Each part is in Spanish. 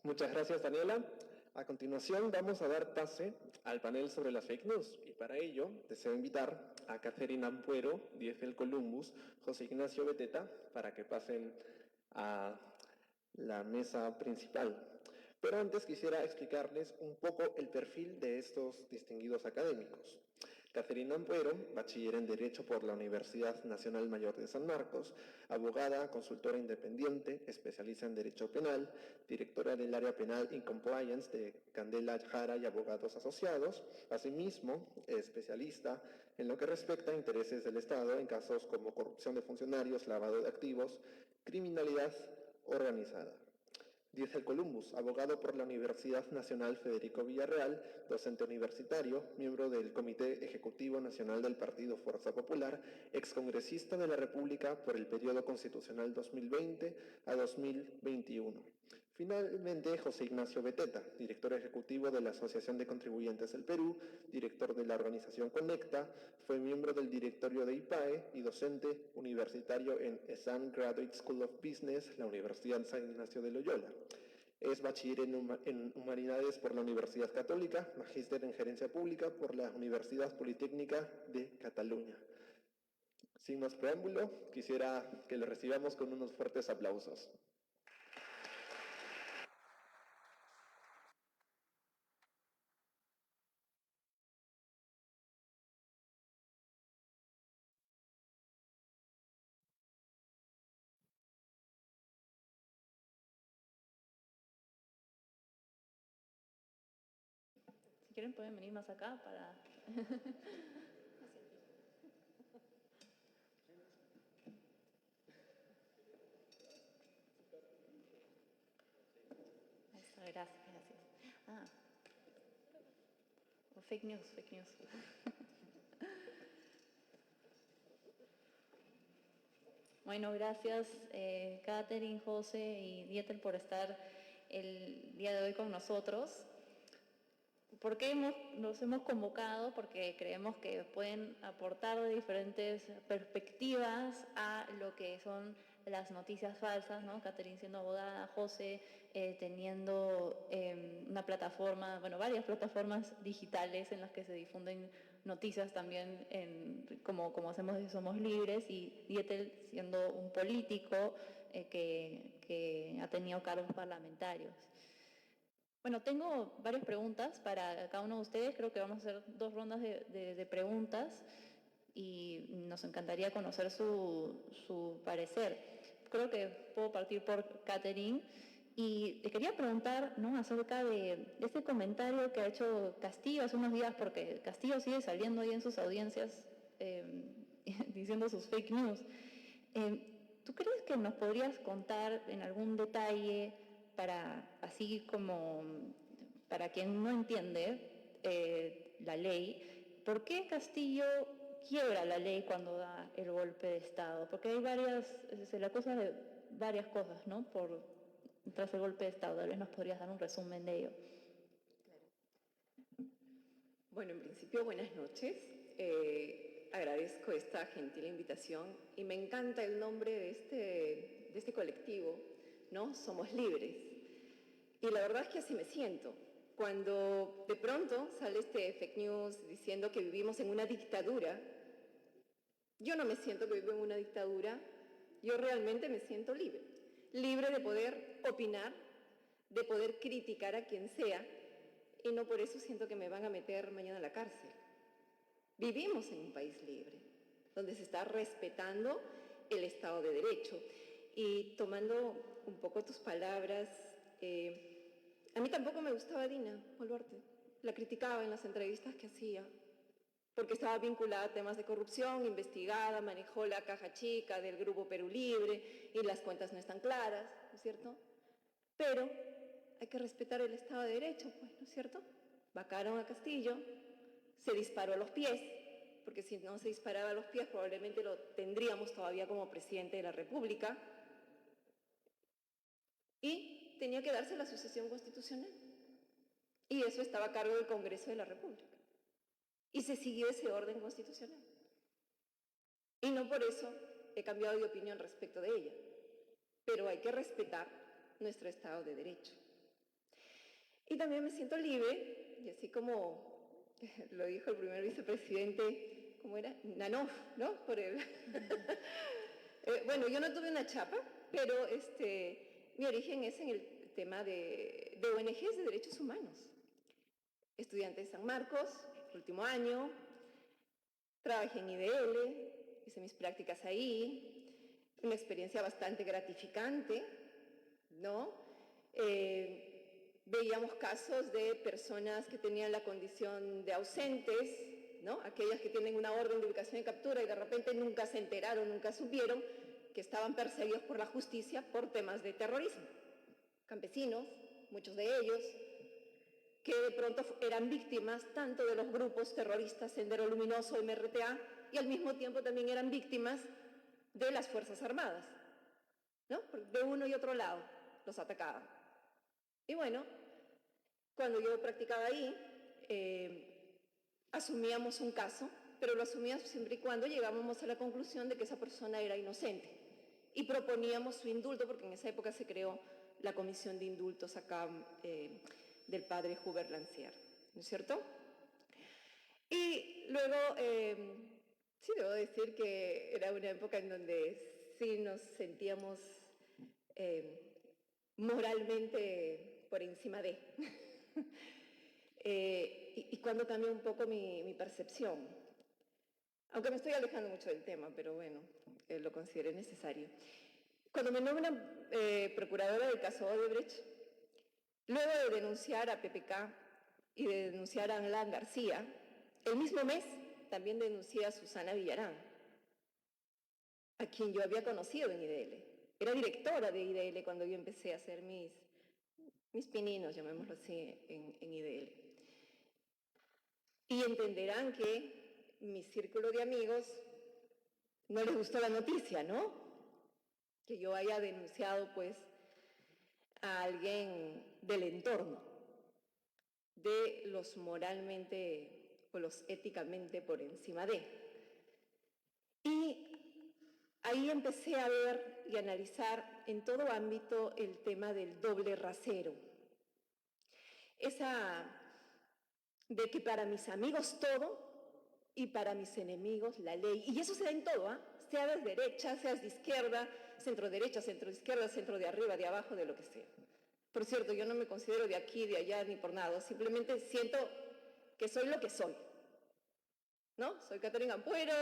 Muchas gracias, Daniela. A continuación vamos a dar pase al panel sobre las fake news y para ello deseo invitar a Catherine Ampuero, Dietzel Columbus, José Ignacio Beteta para que pasen a la mesa principal. Pero antes quisiera explicarles un poco el perfil de estos distinguidos académicos. Catherine Ampuero, bachiller en Derecho por la Universidad Nacional Mayor de San Marcos, abogada, consultora independiente, especialista en Derecho Penal, directora del área Penal in Compliance de Candela Jara y Abogados Asociados, asimismo, especialista en lo que respecta a intereses del Estado en casos como corrupción de funcionarios, lavado de activos, criminalidad organizada. Dietzel Columbus, abogado por la Universidad Nacional Federico Villarreal, docente universitario, miembro del Comité Ejecutivo Nacional del Partido Fuerza Popular, excongresista de la República por el periodo constitucional 2020 a 2021. Finalmente, José Ignacio Beteta, director ejecutivo de la Asociación de Contribuyentes del Perú, director de la organización Conecta, fue miembro del directorio de IPAE y docente universitario en ESAN Graduate School of Business, la Universidad San Ignacio de Loyola. Es bachiller en Humanidades por la Universidad Católica, magíster en Gerencia Pública por la Universidad Politécnica de Cataluña. Sin más preámbulo, quisiera que lo recibamos con unos fuertes aplausos. Si quieren pueden venir más acá para... Eso, gracias, gracias. Ah. Fake news, fake news. Bueno, gracias Catherine, José y Dietzel por estar el día de hoy con nosotros. ¿Por qué nos hemos convocado? Porque creemos que pueden aportar diferentes perspectivas a lo que son las noticias falsas, ¿no? Catherine siendo abogada, José teniendo una plataforma, bueno, varias plataformas digitales en las que se difunden noticias también como hacemos de Somos Libres, y Dietzel siendo un político que ha tenido cargos parlamentarios. Bueno, tengo varias preguntas para cada uno de ustedes. Creo que vamos a hacer 2 rondas de preguntas y nos encantaría conocer su parecer. Creo que puedo partir por Catherine y le quería preguntar, ¿no?, acerca de este comentario que ha hecho Castillo hace unos días, porque Castillo sigue saliendo ahí en sus audiencias diciendo sus fake news. ¿Tú crees que nos podrías contar en algún detalle, así como para quien no entiende la ley, por qué Castillo quiebra la ley cuando da el golpe de Estado? Porque hay se le acusa de varias cosas, ¿no?, tras el golpe de Estado. Tal vez nos podrías dar un resumen de ello. Claro. Bueno, en principio, buenas noches. Agradezco esta gentil invitación y me encanta el nombre de este colectivo, ¿no? Somos Libres. Y la verdad es que así me siento. Cuando de pronto sale este fake news diciendo que vivimos en una dictadura, yo no me siento que vivo en una dictadura, yo realmente me siento libre. Libre de poder opinar, de poder criticar a quien sea, y no por eso siento que me van a meter mañana a la cárcel. Vivimos en un país libre, donde se está respetando el Estado de Derecho. Y tomando un poco tus palabras, a mí tampoco me gustaba Dina Boluarte. La criticaba en las entrevistas que hacía, porque estaba vinculada a temas de corrupción, investigada, manejó la caja chica del Grupo Perú Libre y las cuentas no están claras, ¿no es cierto? Pero hay que respetar el Estado de Derecho, pues, ¿no es cierto? Vacaron a Castillo, se disparó a los pies, porque si no se disparaba a los pies probablemente lo tendríamos todavía como presidente de la República, y tenía que darse la sucesión constitucional. Y eso estaba a cargo del Congreso de la República. Y se siguió ese orden constitucional. Y no por eso he cambiado de opinión respecto de ella. Pero hay que respetar nuestro Estado de Derecho. Y también me siento libre, y así como lo dijo el primer vicepresidente, ¿cómo era? Nanov, ¿no? Por el... bueno, yo no tuve una chapa, pero mi origen es en el tema de ONGs de derechos humanos. Estudiante de San Marcos, último año, trabajé en IDL, hice mis prácticas ahí, una experiencia bastante gratificante, ¿no? Veíamos casos de personas que tenían la condición de ausentes, ¿no? Aquellas que tienen una orden de ubicación y captura y de repente nunca se enteraron, nunca supieron que estaban perseguidos por la justicia por temas de terrorismo. Campesinos, muchos de ellos, que de pronto eran víctimas tanto de los grupos terroristas Sendero Luminoso, MRTA, y al mismo tiempo también eran víctimas de las Fuerzas Armadas, ¿no? De uno y otro lado los atacaban. Y bueno, cuando yo practicaba ahí, asumíamos un caso, pero lo asumíamos siempre y cuando llegábamos a la conclusión de que esa persona era inocente. Y proponíamos su indulto, porque en esa época se creó la comisión de indultos acá del padre Hubert Lancier, ¿no es cierto? Y luego, sí debo decir que era una época en donde sí nos sentíamos moralmente por encima de. Y cuando cambió un poco mi percepción. Aunque me estoy alejando mucho del tema, pero bueno, lo consideré necesario. Cuando me nombran procuradora del caso Odebrecht, luego de denunciar a PPK y de denunciar a Alan García, el mismo mes también denuncié a Susana Villarán, a quien yo había conocido en IDL. Era directora de IDL cuando yo empecé a hacer mis pininos, llamémoslo así, en IDL. Y entenderán que mi círculo de amigos no les gustó la noticia, ¿no? Que yo haya denunciado, pues, a alguien del entorno, de los moralmente o los éticamente por encima de. Y ahí empecé a ver y analizar en todo ámbito el tema del doble rasero. Esa de que para mis amigos todo y para mis enemigos la ley. Y eso se da en todo, ¿ah? Seas de derecha, seas de izquierda, centro derecha, centro izquierda, centro de arriba, de abajo, de lo que sea. Por cierto, yo no me considero de aquí, de allá, ni por nada. Simplemente siento que soy lo que soy, ¿no? Soy Catherine Ampuero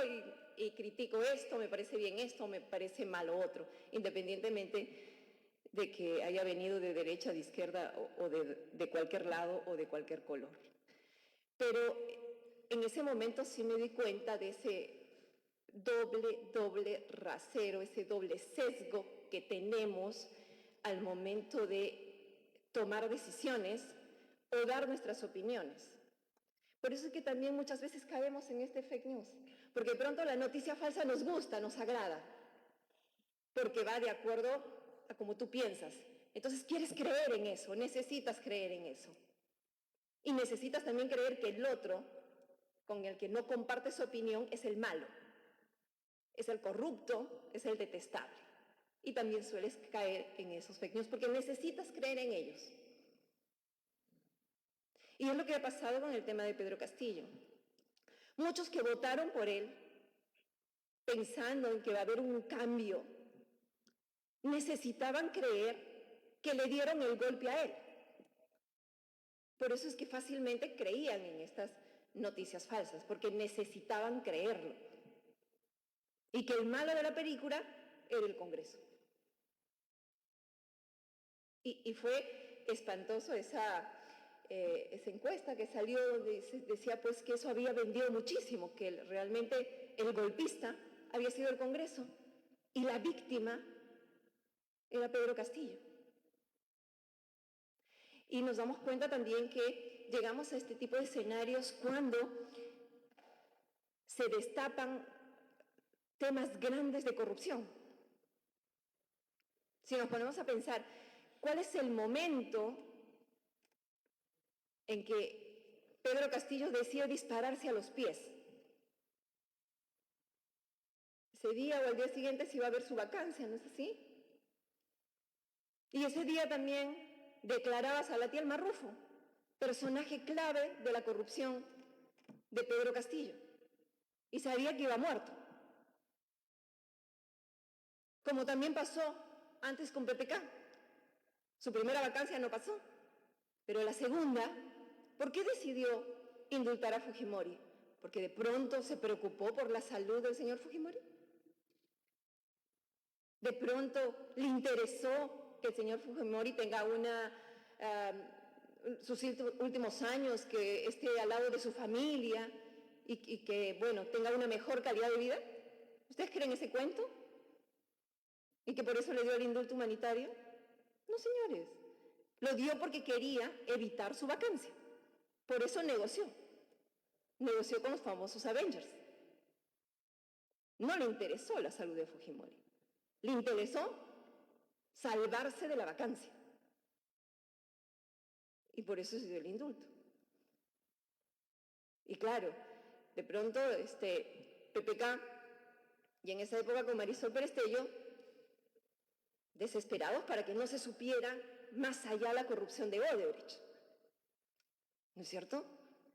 y critico esto, me parece bien esto, me parece mal lo otro, independientemente de que haya venido de derecha, de izquierda o de cualquier lado o de cualquier color. Pero en ese momento sí me di cuenta de ese doble rasero, ese doble sesgo que tenemos al momento de tomar decisiones o dar nuestras opiniones. Por eso es que también muchas veces caemos en este fake news, porque de pronto la noticia falsa nos gusta, nos agrada, porque va de acuerdo a como tú piensas. Entonces quieres creer en eso, necesitas creer en eso. Y necesitas también creer que el otro, con el que no compartes opinión, es el malo, es el corrupto, es el detestable. Y también sueles caer en esos fake news porque necesitas creer en ellos. Y es lo que ha pasado con el tema de Pedro Castillo. Muchos que votaron por él, pensando en que va a haber un cambio, necesitaban creer que le dieron el golpe a él. Por eso es que fácilmente creían en estas noticias falsas, porque necesitaban creerlo. Y que el malo de la película era el Congreso. Y fue espantoso esa encuesta que salió donde decía pues que eso había vendido muchísimo, que realmente el golpista había sido el Congreso y la víctima era Pedro Castillo. Y nos damos cuenta también que llegamos a este tipo de escenarios cuando se destapan temas grandes de corrupción. Si nos ponemos a pensar, ¿cuál es el momento en que Pedro Castillo decide dispararse a los pies? Ese día o al día siguiente se iba a ver su vacancia, ¿no es así? Y ese día también declaraba a Salatiel Marrufo, personaje clave de la corrupción de Pedro Castillo, y sabía que iba muerto. Como también pasó antes con PPK. Su primera vacancia no pasó, pero la segunda, ¿por qué decidió indultar a Fujimori? ¿Porque de pronto se preocupó por la salud del señor Fujimori? ¿De pronto le interesó que el señor Fujimori tenga sus últimos años, que esté al lado de su familia y que, bueno, tenga una mejor calidad de vida? ¿Ustedes creen ese cuento? ¿Y que por eso le dio el indulto humanitario? No, señores. Lo dio porque quería evitar su vacancia. Por eso negoció. Negoció con los famosos Avengers. No le interesó la salud de Fujimori. Le interesó salvarse de la vacancia. Y por eso se dio el indulto. Y claro, de pronto PPK, y en esa época con Marisol Perestello, desesperados para que no se supiera más allá la corrupción de Odebrecht. ¿No es cierto?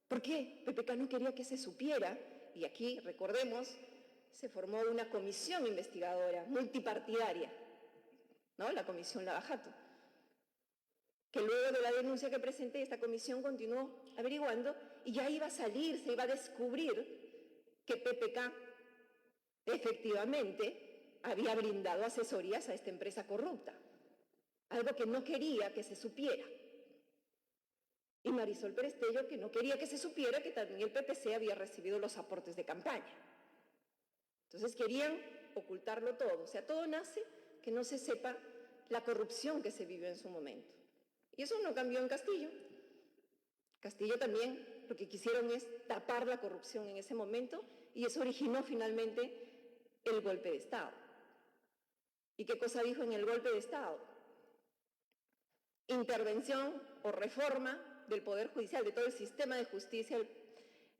¿Por qué? PPK no quería que se supiera, y aquí, recordemos, se formó una comisión investigadora multipartidaria, ¿no? La Comisión Lavajato, que luego de la denuncia que presenté, esta comisión continuó averiguando y ya iba a salir, se iba a descubrir que PPK efectivamente había brindado asesorías a esta empresa corrupta, algo que no quería que se supiera. Y Marisol Perestello, que no quería que se supiera que también el PPC había recibido los aportes de campaña. Entonces querían ocultarlo todo, o sea, todo nace que no se sepa la corrupción que se vivió en su momento. Y eso no cambió en Castillo. Castillo también lo que quisieron es tapar la corrupción en ese momento y eso originó finalmente el golpe de Estado. ¿Y qué cosa dijo en el golpe de Estado? Intervención o reforma del Poder Judicial, de todo el sistema de justicia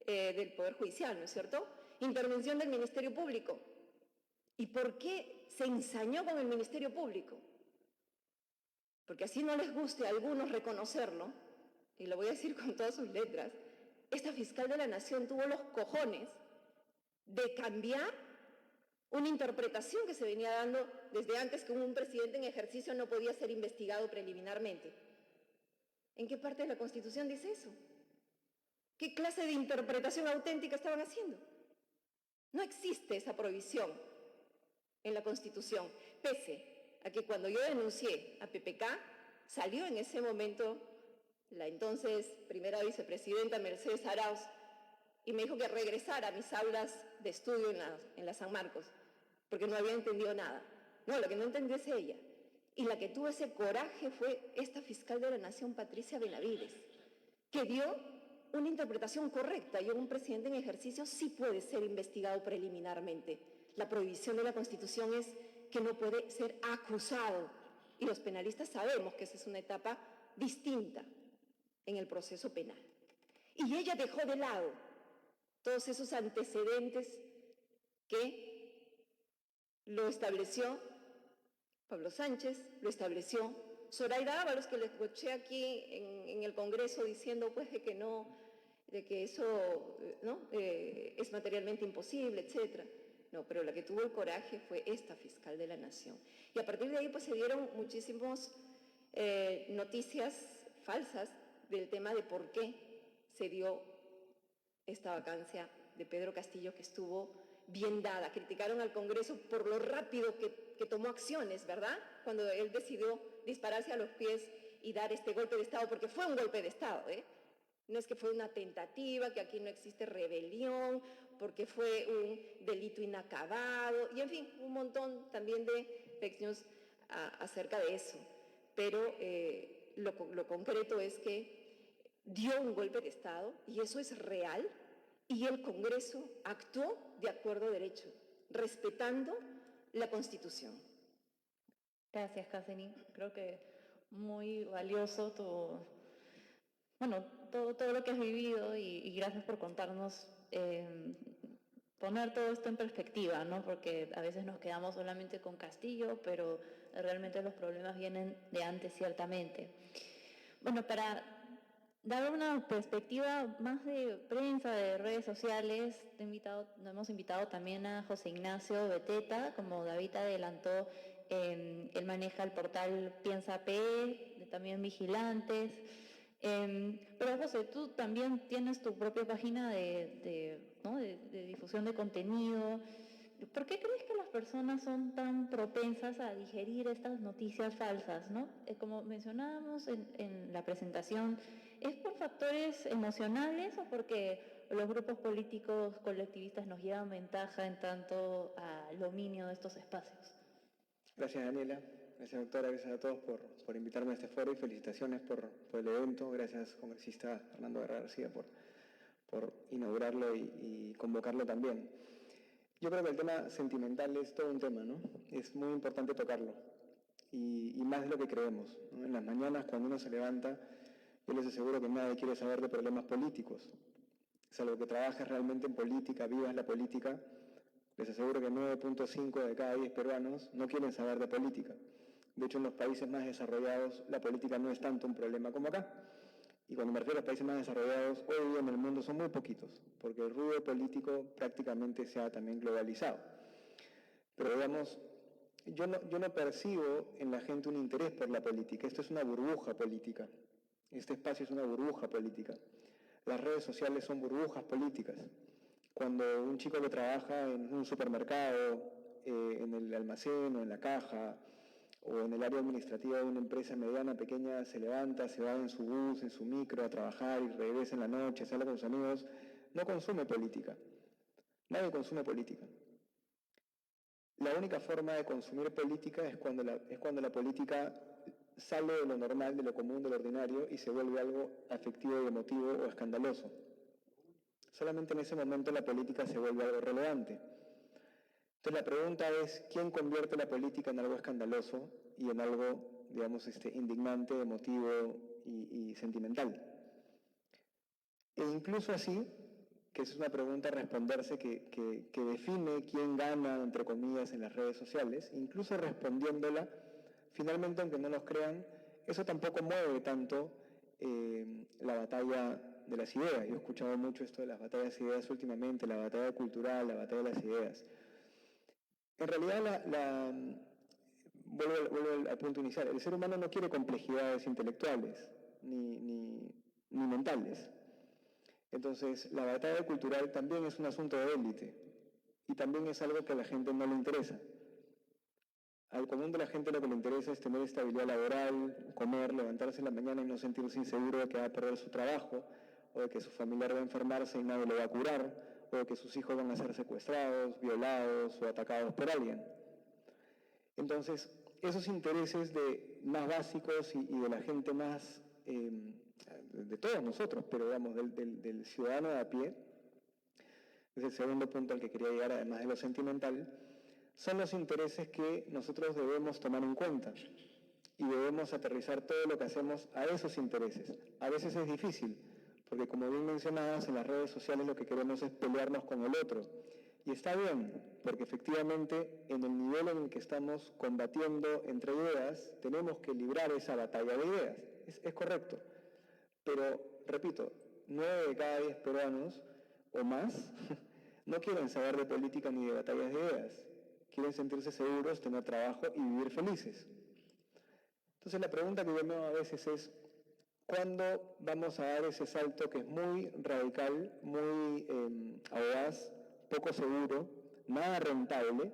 del Poder Judicial, ¿no es cierto? Intervención del Ministerio Público. ¿Y por qué se ensañó con el Ministerio Público? Porque así no les guste a algunos reconocerlo, y lo voy a decir con todas sus letras, esta fiscal de la Nación tuvo los cojones de cambiar una interpretación que se venía dando desde antes, que un presidente en ejercicio no podía ser investigado preliminarmente. ¿En qué parte de la Constitución dice eso? ¿Qué clase de interpretación auténtica estaban haciendo? No existe esa prohibición en la Constitución, pese a que cuando yo denuncié a PPK, salió en ese momento la entonces primera vicepresidenta Mercedes Arauz y me dijo que regresara a mis aulas de estudio en la San Marcos, porque no había entendido nada. No, lo que no entendió es ella. Y la que tuvo ese coraje fue esta fiscal de la Nación, Patricia Benavides, que dio una interpretación correcta y un presidente en ejercicio sí puede ser investigado preliminarmente. La prohibición de la Constitución es que no puede ser acusado. Y los penalistas sabemos que esa es una etapa distinta en el proceso penal. Y ella dejó de lado todos esos antecedentes que lo estableció Pablo Sánchez, lo estableció Zoraida Ábalos, que le escuché aquí en el Congreso diciendo pues de que eso ¿no? Es materialmente imposible, etcétera. No, pero la que tuvo el coraje fue esta fiscal de la Nación. Y a partir de ahí pues se dieron muchísimas noticias falsas del tema de por qué se dio esta vacancia de Pedro Castillo, que estuvo bien dada. Criticaron al Congreso por lo rápido que tomó acciones, ¿verdad? Cuando él decidió dispararse a los pies y dar este golpe de Estado, porque fue un golpe de Estado, ¿eh? No es que fue una tentativa, que aquí no existe rebelión, porque fue un delito inacabado, y en fin, un montón también de fake news acerca de eso. Pero lo concreto es que dio un golpe de Estado, y eso es real, y el Congreso actuó de acuerdo a derecho, respetando la Constitución. Gracias, Catherine. Creo que muy valioso todo lo que has vivido y gracias por contarnos, poner todo esto en perspectiva, ¿no? Porque a veces nos quedamos solamente con Castillo, pero realmente los problemas vienen de antes, ciertamente. Bueno, para dar una perspectiva más de prensa, de redes sociales. Nos hemos invitado también a José Ignacio Beteta, como David adelantó, él maneja el portal Piensa P, también Vigilantes. Pero José, tú también tienes tu propia página ¿no? de difusión de contenido. ¿Por qué crees que las personas son tan propensas a digerir estas noticias falsas, ¿no? Como mencionábamos en la presentación, ¿es por factores emocionales o porque los grupos políticos colectivistas nos llevan ventaja en tanto al dominio de estos espacios? Gracias, Daniela. Gracias, doctora. Gracias a todos por invitarme a este foro y felicitaciones por el evento. Gracias, congresista Fernando Guerra García, por inaugurarlo y convocarlo también. Yo creo que el tema sentimental es todo un tema, ¿no? Es muy importante tocarlo y más de lo que creemos, ¿no? En las mañanas, cuando uno se levanta, yo les aseguro que nadie quiere saber de problemas políticos. Salvo que trabajes realmente en política, vivas la política, les aseguro que 9.5 de cada 10 peruanos no quieren saber de política. De hecho, en los países más desarrollados, la política no es tanto un problema como acá. Y cuando me refiero a los países más desarrollados, hoy día en el mundo son muy poquitos, porque el ruido político prácticamente se ha también globalizado. Pero digamos, yo no percibo en la gente un interés por la política. Esto es una burbuja política. Este espacio es una burbuja política. Las redes sociales son burbujas políticas. Cuando un chico que trabaja en un supermercado, en el almacén o en la caja, o en el área administrativa de una empresa mediana, pequeña, se levanta, se va en su bus, en su micro a trabajar y regresa en la noche, sale con sus amigos, no consume política. Nadie consume política. La única forma de consumir política es cuando la política sale de lo normal, de lo común, de lo ordinario y se vuelve algo afectivo y emotivo o escandaloso. Solamente en ese momento la política se vuelve algo relevante. Entonces la pregunta es, ¿quién convierte la política en algo escandaloso y en algo, digamos, indignante, emotivo y sentimental? E incluso así, que es una pregunta a responderse que define quién gana, entre comillas, en las redes sociales, incluso respondiéndola, finalmente, aunque no nos crean, eso tampoco mueve tanto la batalla de las ideas. Yo he escuchado mucho esto de las batallas de ideas últimamente, la batalla cultural, la batalla de las ideas. En realidad, vuelvo al punto inicial, el ser humano no quiere complejidades intelectuales ni mentales. Entonces, la batalla cultural también es un asunto de élite y también es algo que a la gente no le interesa. Al común de la gente lo que le interesa es tener estabilidad laboral, comer, levantarse en la mañana y no sentirse inseguro de que va a perder su trabajo, o de que su familiar va a enfermarse y nadie lo va a curar, o de que sus hijos van a ser secuestrados, violados o atacados por alguien. Entonces, esos intereses más básicos y de la gente más, de todos nosotros, pero digamos, del ciudadano de a pie, es el segundo punto al que quería llegar, además de lo sentimental, son los intereses que nosotros debemos tomar en cuenta y debemos aterrizar todo lo que hacemos a esos intereses. A veces es difícil, porque como bien mencionabas, en las redes sociales lo que queremos es pelearnos con el otro. Y está bien, porque efectivamente en el nivel en el que estamos combatiendo entre ideas, tenemos que librar esa batalla de ideas. Es correcto. Pero, repito, 9 de cada 10 peruanos o más no quieren saber de política ni de batallas de ideas. Quieren sentirse seguros, tener trabajo y vivir felices. Entonces la pregunta que yo me hago a veces es, ¿cuándo vamos a dar ese salto que es muy radical, muy audaz, poco seguro, nada rentable,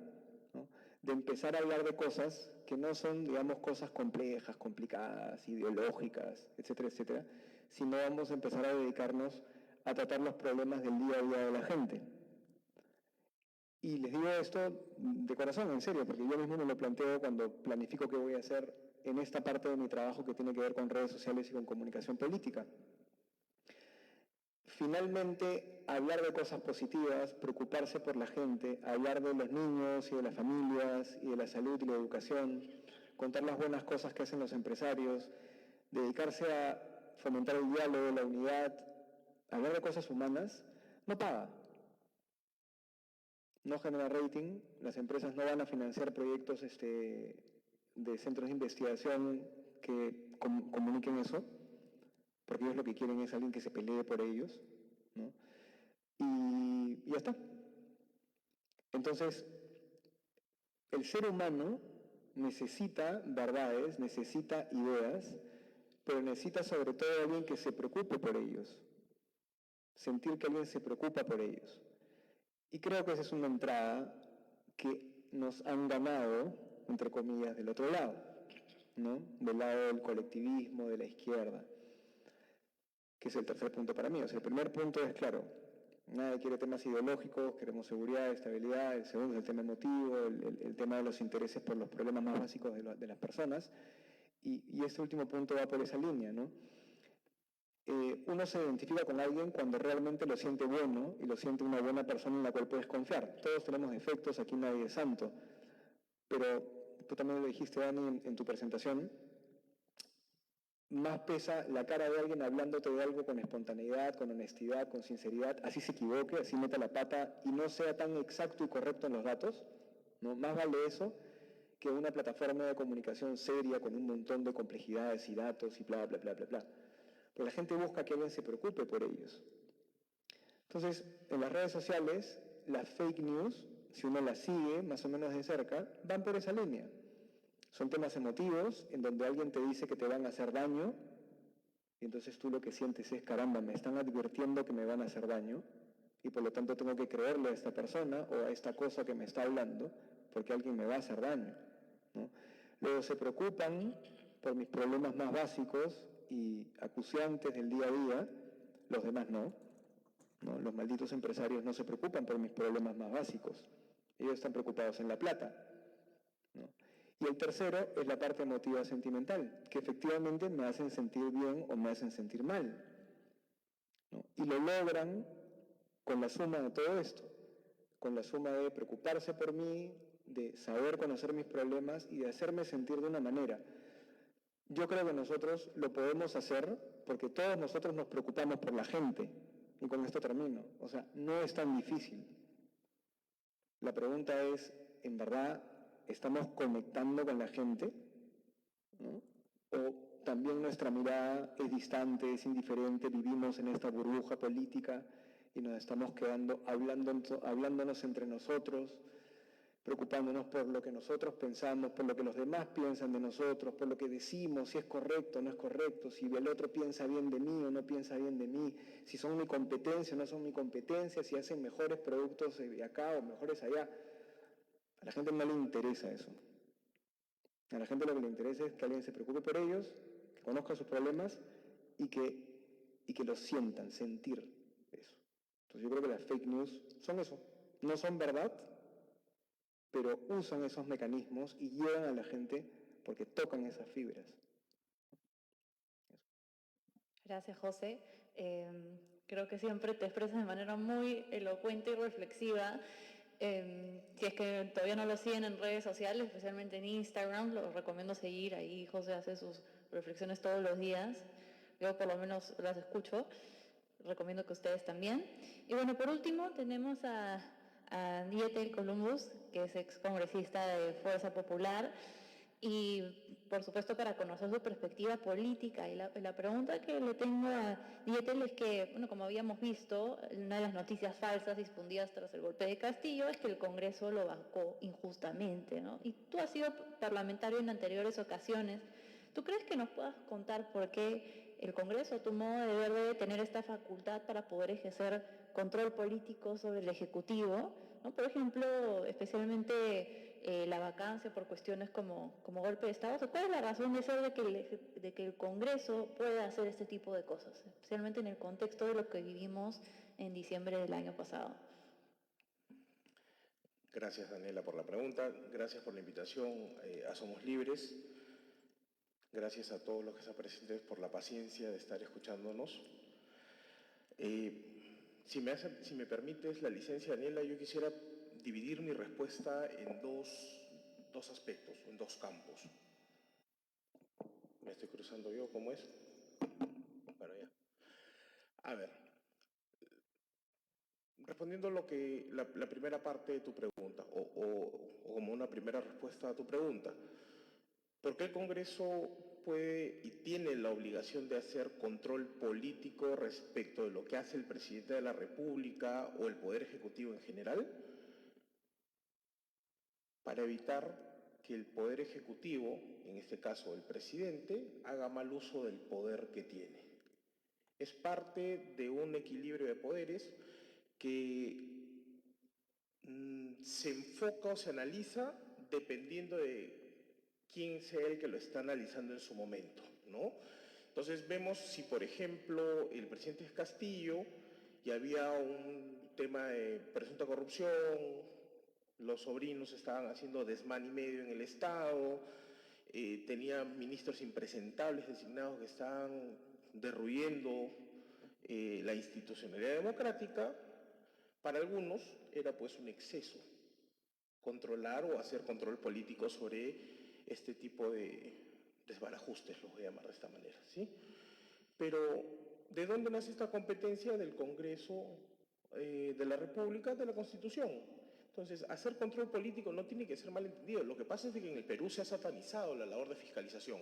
¿no? De empezar a hablar de cosas que no son, digamos, cosas complejas, complicadas, ideológicas, etcétera, etcétera, sino vamos a empezar a dedicarnos a tratar los problemas del día a día de la gente? Y les digo esto de corazón, en serio, porque yo mismo me lo planteo cuando planifico qué voy a hacer en esta parte de mi trabajo que tiene que ver con redes sociales y con comunicación política. Finalmente, hablar de cosas positivas, preocuparse por la gente, hablar de los niños y de las familias y de la salud y la educación, contar las buenas cosas que hacen los empresarios, dedicarse a fomentar el diálogo, la unidad, hablar de cosas humanas, no paga. No genera rating, las empresas no van a financiar proyectos de centros de investigación que comuniquen eso, porque ellos lo que quieren es alguien que se pelee por ellos, ¿no? Y ya está. Entonces, el ser humano necesita verdades, necesita ideas, pero necesita sobre todo alguien que se preocupe por ellos, sentir que alguien se preocupa por ellos. Y creo que esa es una entrada que nos han ganado, entre comillas, del otro lado, ¿no? Del lado del colectivismo, de la izquierda, que es el tercer punto para mí. O sea, el primer punto es, claro, nadie quiere temas ideológicos, queremos seguridad, estabilidad. El segundo es el tema emotivo, el tema de los intereses por los problemas más básicos de las personas. Y este último punto va por esa línea, ¿no? Uno se identifica con alguien cuando realmente lo siente bueno y lo siente una buena persona en la cual puedes confiar. Todos tenemos defectos, aquí nadie es santo. Pero tú también lo dijiste, Dani, en tu presentación, más pesa la cara de alguien hablándote de algo con espontaneidad, con honestidad, con sinceridad, así se equivoque, así meta la pata y no sea tan exacto y correcto en los datos, ¿no? Más vale eso que una plataforma de comunicación seria con un montón de complejidades y datos y bla, bla, bla, bla, bla. Pues la gente busca que alguien se preocupe por ellos. Entonces, en las redes sociales, las fake news, si uno las sigue más o menos de cerca, van por esa línea. Son temas emotivos en donde alguien te dice que te van a hacer daño y entonces tú lo que sientes es, caramba, me están advirtiendo que me van a hacer daño y por lo tanto tengo que creerle a esta persona o a esta cosa que me está hablando porque alguien me va a hacer daño, ¿no? Luego se preocupan por mis problemas más básicos y acuciantes del día a día, los demás no, ¿no? Los malditos empresarios no se preocupan por mis problemas más básicos, ellos están preocupados en la plata, ¿no? Y el tercero es la parte emotiva sentimental, que efectivamente me hacen sentir bien o me hacen sentir mal, ¿no? Y lo logran con la suma de todo esto, con la suma de preocuparse por mí, de saber conocer mis problemas y de hacerme sentir de una manera. Yo creo que nosotros lo podemos hacer porque todos nosotros nos preocupamos por la gente. Y con esto termino. O sea, no es tan difícil. La pregunta es, ¿en verdad estamos conectando con la gente? ¿No? ¿O también nuestra mirada es distante, es indiferente, vivimos en esta burbuja política y nos estamos quedando hablándonos entre nosotros, preocupándonos por lo que nosotros pensamos, por lo que los demás piensan de nosotros, por lo que decimos, si es correcto o no es correcto, si el otro piensa bien de mí o no piensa bien de mí, si son mi competencia o no son mi competencia, si hacen mejores productos acá o mejores allá? A la gente no le interesa eso. A la gente lo que le interesa es que alguien se preocupe por ellos, que conozca sus problemas y que los sientan, sentir eso. Entonces yo creo que las fake news son eso, no son verdad, pero usan esos mecanismos y llegan a la gente porque tocan esas fibras. Gracias, José. Creo que siempre te expresas de manera muy elocuente y reflexiva. Si es que todavía no lo siguen en redes sociales, especialmente en Instagram, lo recomiendo seguir. Ahí José hace sus reflexiones todos los días. Yo por lo menos las escucho. Recomiendo que ustedes también. Y bueno, por último tenemos a Dieter Columbus, que es excongresista de Fuerza Popular, y por supuesto para conocer su perspectiva política. Y la pregunta que le tengo a Dieter es que, bueno, como habíamos visto, una de las noticias falsas difundidas tras el golpe de Castillo es que el Congreso lo vacó injustamente, ¿no? Y tú has sido parlamentario en anteriores ocasiones. ¿Tú crees que nos puedas contar por qué el Congreso, a tu modo de ver, debe tener esta facultad para poder ejercer control político sobre el Ejecutivo, ¿no? Por ejemplo, especialmente la vacancia por cuestiones como golpe de Estado? ¿Cuál es la razón de ser de que el Congreso pueda hacer este tipo de cosas, especialmente en el contexto de lo que vivimos en diciembre del año pasado? Gracias, Daniela, por la pregunta. Gracias por la invitación a Somos Libres. Gracias a todos los que están presentes por la paciencia de estar escuchándonos. Si me permites la licencia, Daniela, yo quisiera dividir mi respuesta en dos aspectos, en dos campos. ¿Me estoy cruzando yo? ¿Cómo es? Bueno, ya. A ver, respondiendo a la primera parte de tu pregunta, o como una primera respuesta a tu pregunta, ¿por qué el Congreso puede y tiene la obligación de hacer control político respecto de lo que hace el presidente de la República o el Poder Ejecutivo en general, para evitar que el Poder Ejecutivo, en este caso el presidente, haga mal uso del poder que tiene. Es parte de un equilibrio de poderes que se enfoca o se analiza dependiendo de quién sea el que lo está analizando en su momento, ¿no? Entonces vemos si, por ejemplo, el presidente es Castillo y había un tema de presunta corrupción, los sobrinos estaban haciendo desmán y medio en el Estado, tenía ministros impresentables designados que estaban derruyendo la institucionalidad democrática. Para algunos era pues un exceso controlar o hacer control político sobre este tipo de desbarajustes, los voy a llamar de esta manera, ¿sí? Pero, ¿de dónde nace esta competencia? Del Congreso de la República, de la Constitución. Entonces, hacer control político no tiene que ser mal entendido. Lo que pasa es que en el Perú se ha satanizado la labor de fiscalización,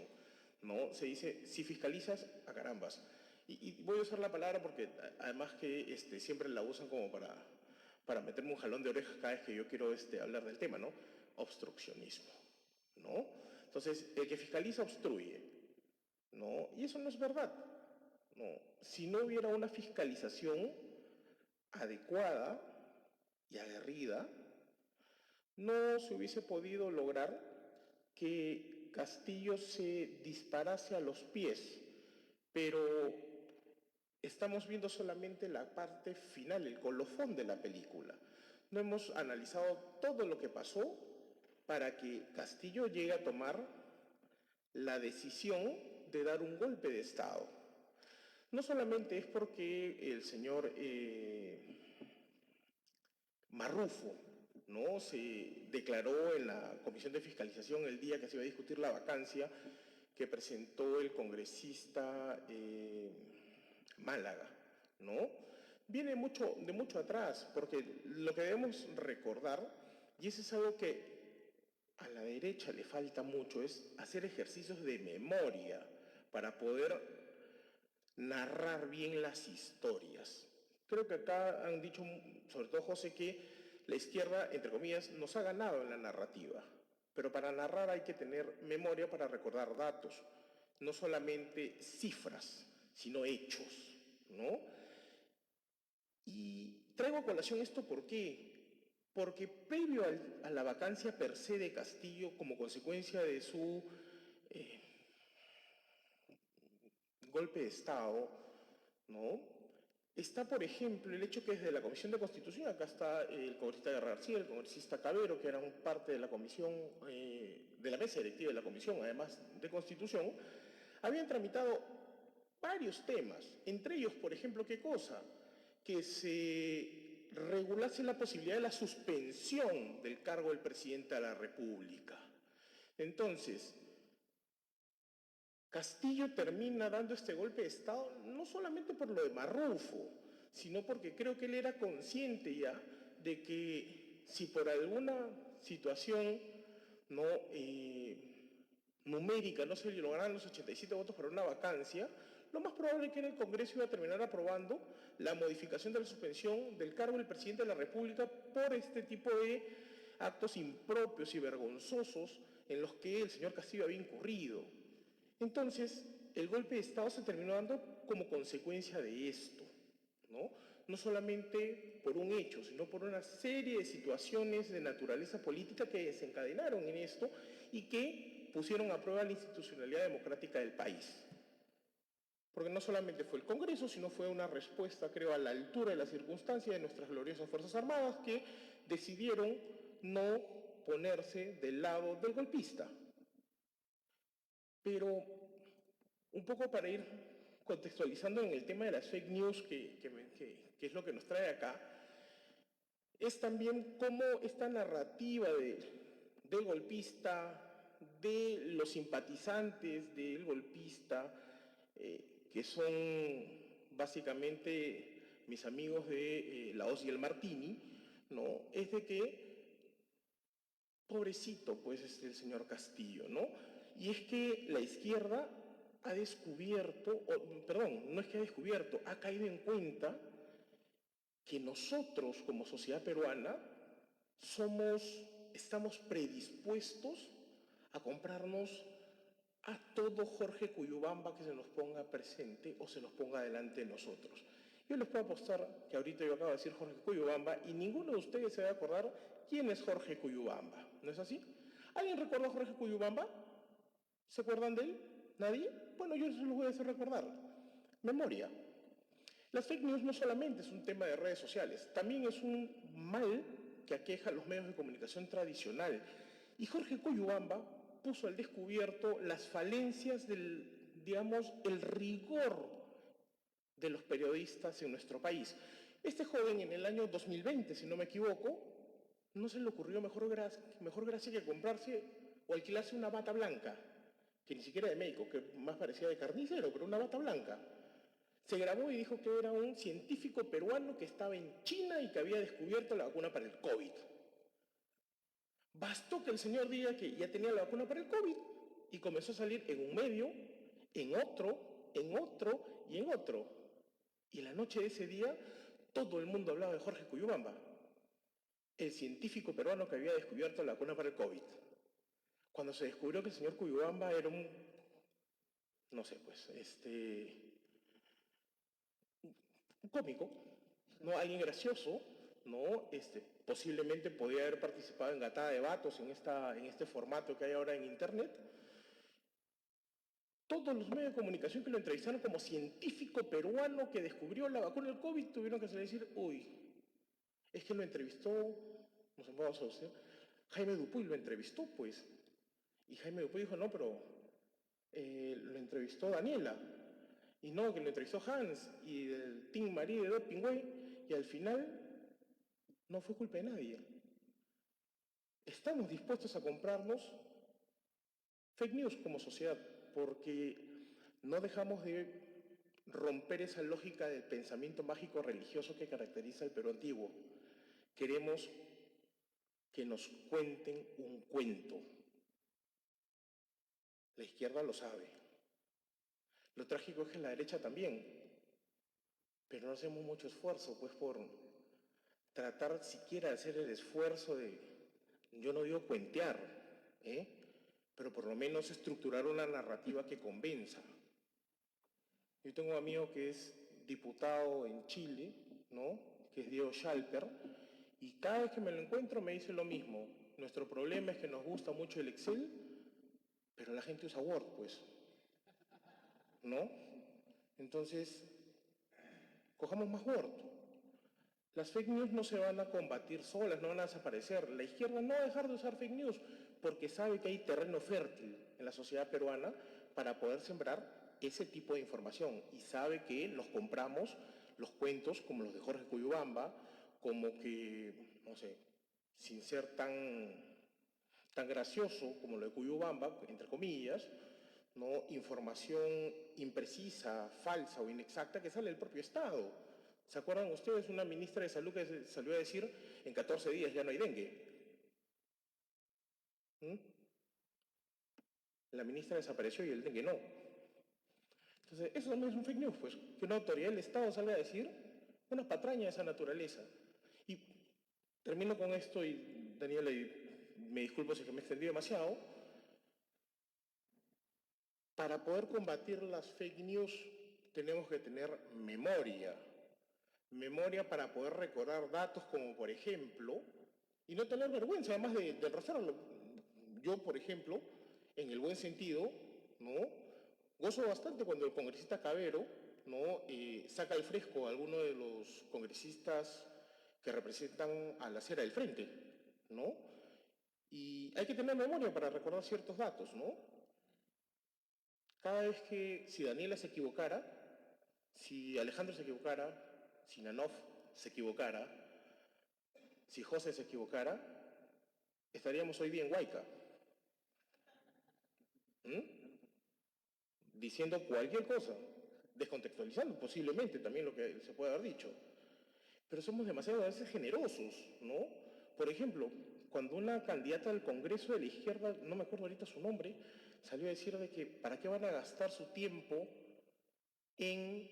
¿no? Se dice, si fiscalizas, a carambas. Y voy a usar la palabra porque además que siempre la usan como para meterme un jalón de orejas cada vez que yo quiero hablar del tema, ¿no? Obstruccionismo, ¿no? Entonces, el que fiscaliza obstruye, ¿no? Y eso no es verdad, ¿no? Si no hubiera una fiscalización adecuada y aguerrida, no se hubiese podido lograr que Castillo se disparase a los pies, pero estamos viendo solamente la parte final, el colofón de la película. No hemos analizado todo lo que pasó para que Castillo llegue a tomar la decisión de dar un golpe de Estado. No solamente es porque el señor Marrufo, ¿no?, se declaró en la Comisión de Fiscalización el día que se iba a discutir la vacancia que presentó el congresista Málaga, ¿no? Viene de mucho atrás, porque lo que debemos recordar, y eso es algo que a la derecha le falta mucho, es hacer ejercicios de memoria para poder narrar bien las historias. Creo que acá han dicho, sobre todo José, que la izquierda, entre comillas, nos ha ganado en la narrativa, pero para narrar hay que tener memoria para recordar datos, no solamente cifras, sino hechos, ¿no? Y traigo a colación esto, ¿por qué? Porque previo a la vacancia per se de Castillo, como consecuencia de su golpe de Estado, ¿no?, está, por ejemplo, el hecho que desde la Comisión de Constitución, acá está el congresista García, el congresista Cabero, que eran parte de la comisión, de la mesa directiva de la comisión, además de Constitución, habían tramitado varios temas, entre ellos, por ejemplo, ¿qué cosa? Que se regulase la posibilidad de la suspensión del cargo del presidente de la República. Entonces, Castillo termina dando este golpe de Estado no solamente por lo de Marrufo, sino porque creo que él era consciente ya de que si por alguna situación no numérica no se lograran los 87 votos para una vacancia, lo más probable es que en el Congreso iba a terminar aprobando la modificación de la suspensión del cargo del presidente de la República por este tipo de actos impropios y vergonzosos en los que el señor Castillo había incurrido. Entonces, el golpe de Estado se terminó dando como consecuencia de esto, ¿no? No solamente por un hecho, sino por una serie de situaciones de naturaleza política que desencadenaron en esto y que pusieron a prueba la institucionalidad democrática del país. Porque no solamente fue el Congreso, sino fue una respuesta, creo, a la altura de las circunstancias de nuestras gloriosas Fuerzas Armadas que decidieron no ponerse del lado del golpista. Pero un poco para ir contextualizando en el tema de las fake news, que es lo que nos trae acá, es también cómo esta narrativa del golpista, de los simpatizantes del golpista, que son básicamente mis amigos de la Hoz y el Martini, ¿no?, es de que pobrecito, pues, el señor Castillo, ¿no? Y es que la izquierda ha descubierto, perdón, no es que ha descubierto, ha caído en cuenta que nosotros como sociedad peruana estamos predispuestos a comprarnos a todo Jorge Cuyubamba que se nos ponga presente o se nos ponga delante de nosotros. Yo les puedo apostar que ahorita yo acabo de decir Jorge Cuyubamba y ninguno de ustedes se va a acordar quién es Jorge Cuyubamba, ¿no es así? ¿Alguien recuerda a Jorge Cuyubamba? ¿Se acuerdan de él? ¿Nadie? Bueno, yo se los voy a hacer recordar. Memoria. Las fake news no solamente es un tema de redes sociales, también es un mal que aqueja a los medios de comunicación tradicional. Y Jorge Cuyubamba puso al descubierto las falencias el rigor de los periodistas en nuestro país. Este joven en el año 2020, si no me equivoco, no se le ocurrió mejor gracia que comprarse o alquilarse una bata blanca, que ni siquiera de médico, que más parecía de carnicero, pero una bata blanca. Se grabó y dijo que era un científico peruano que estaba en China y que había descubierto la vacuna para el COVID. Bastó que el señor diga que ya tenía la vacuna para el COVID y comenzó a salir en un medio, en otro y en otro. Y en la noche de ese día, todo el mundo hablaba de Jorge Cuyubamba, el científico peruano que había descubierto la vacuna para el COVID. Cuando se descubrió que el señor Cuyubamba era un cómico, ¿no? Alguien gracioso, ¿no? Posiblemente podía haber participado en Gatada de Vatos en este formato que hay ahora en Internet. Todos los medios de comunicación que lo entrevistaron como científico peruano que descubrió la vacuna del COVID tuvieron que salir a decir, uy, es que lo entrevistó, no sé, vamos a decir, Jaime Dupuy lo entrevistó, pues. Y Jaime Dupuy dijo, no, pero lo entrevistó Daniela. Y no, que lo entrevistó Hans y el Team Marie de Dopingüe. Y al final no fue culpa de nadie. Estamos dispuestos a comprarnos fake news como sociedad porque no dejamos de romper esa lógica del pensamiento mágico religioso que caracteriza el Perú antiguo. Queremos que nos cuenten un cuento. La izquierda lo sabe. Lo trágico es que la derecha también. Pero no hacemos mucho esfuerzo, pues, por tratar siquiera de hacer el esfuerzo de, yo no digo cuentear, pero por lo menos estructurar una narrativa que convenza. Yo tengo un amigo que es diputado en Chile, ¿no? Que es Diego Schalper, y cada vez que me lo encuentro me dice lo mismo. Nuestro problema es que nos gusta mucho el Excel, pero la gente usa Word, pues, ¿no? Entonces, cojamos más Word. Las fake news no se van a combatir solas, no van a desaparecer. La izquierda no va a dejar de usar fake news porque sabe que hay terreno fértil en la sociedad peruana para poder sembrar ese tipo de información y sabe que nos compramos los cuentos como los de Jorge Cuyubamba, como que, no sé, sin ser tan gracioso como lo de Cuyubamba, entre comillas, ¿no? Información imprecisa, falsa o inexacta que sale del propio Estado. ¿Se acuerdan ustedes? Una ministra de Salud que salió a decir en 14 días ya no hay dengue. La ministra desapareció y el dengue no. Entonces, eso también es un fake news, pues, que una autoridad del Estado salga a decir una patraña de esa naturaleza. Y termino con esto y, Daniela, me disculpo si me extendí demasiado. Para poder combatir las fake news tenemos que tener memoria. Memoria para poder recordar datos como, por ejemplo, y no tener vergüenza además de rozarlo. Yo, por ejemplo, en el buen sentido, ¿no? Gozo bastante cuando el congresista Cabero, ¿no? Saca al fresco a alguno de los congresistas que representan a la acera del frente, ¿no? Y hay que tener memoria para recordar ciertos datos, ¿no? Cada vez que, si Daniela se equivocara, si Alejandro se equivocara, si Nanov se equivocara, si José se equivocara, estaríamos hoy día en Huayca. Diciendo cualquier cosa, descontextualizando posiblemente también lo que se puede haber dicho. Pero somos demasiado a veces generosos, ¿no? Por ejemplo, cuando una candidata al Congreso de la izquierda, no me acuerdo ahorita su nombre, salió a decir de que para qué van a gastar su tiempo en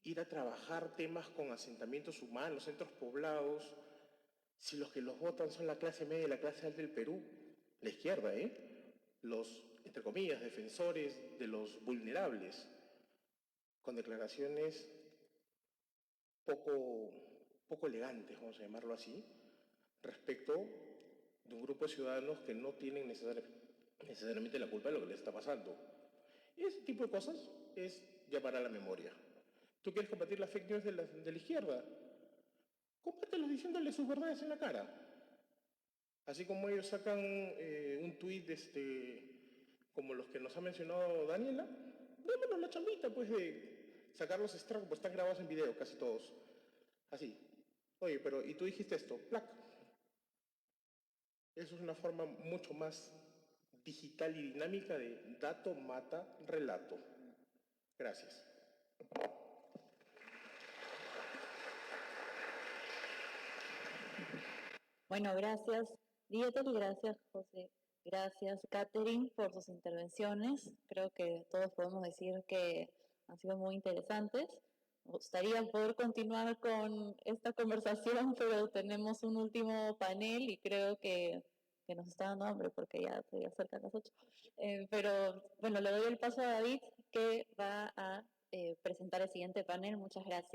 ir a trabajar temas con asentamientos humanos, centros poblados, si los que los votan son la clase media y la clase alta del Perú, la izquierda, los, entre comillas, defensores de los vulnerables, con declaraciones poco elegantes, vamos a llamarlo así, respecto de un grupo de ciudadanos que no tienen necesariamente la culpa de lo que les está pasando. Ese tipo de cosas es llamar a la memoria. ¿Tú quieres combatir las fake news de la izquierda? Combátelos diciéndoles sus verdades en la cara. Así como ellos sacan un tuit como los que nos ha mencionado Daniela, démonos la chambita pues de sacar los extractos, pues están grabados en video casi todos. Así. Oye, pero ¿y tú dijiste esto? ¡Plac! Eso es una forma mucho más digital y dinámica de dato mata relato. Gracias. Bueno, gracias Dieter y gracias José. Gracias Catherine por sus intervenciones. Creo que todos podemos decir que han sido muy interesantes. Me gustaría poder continuar con esta conversación, pero tenemos un último panel y creo que nos está dando hambre porque ya se acercan las 8. Pero bueno, le doy el paso a David que va a presentar el siguiente panel. Muchas gracias.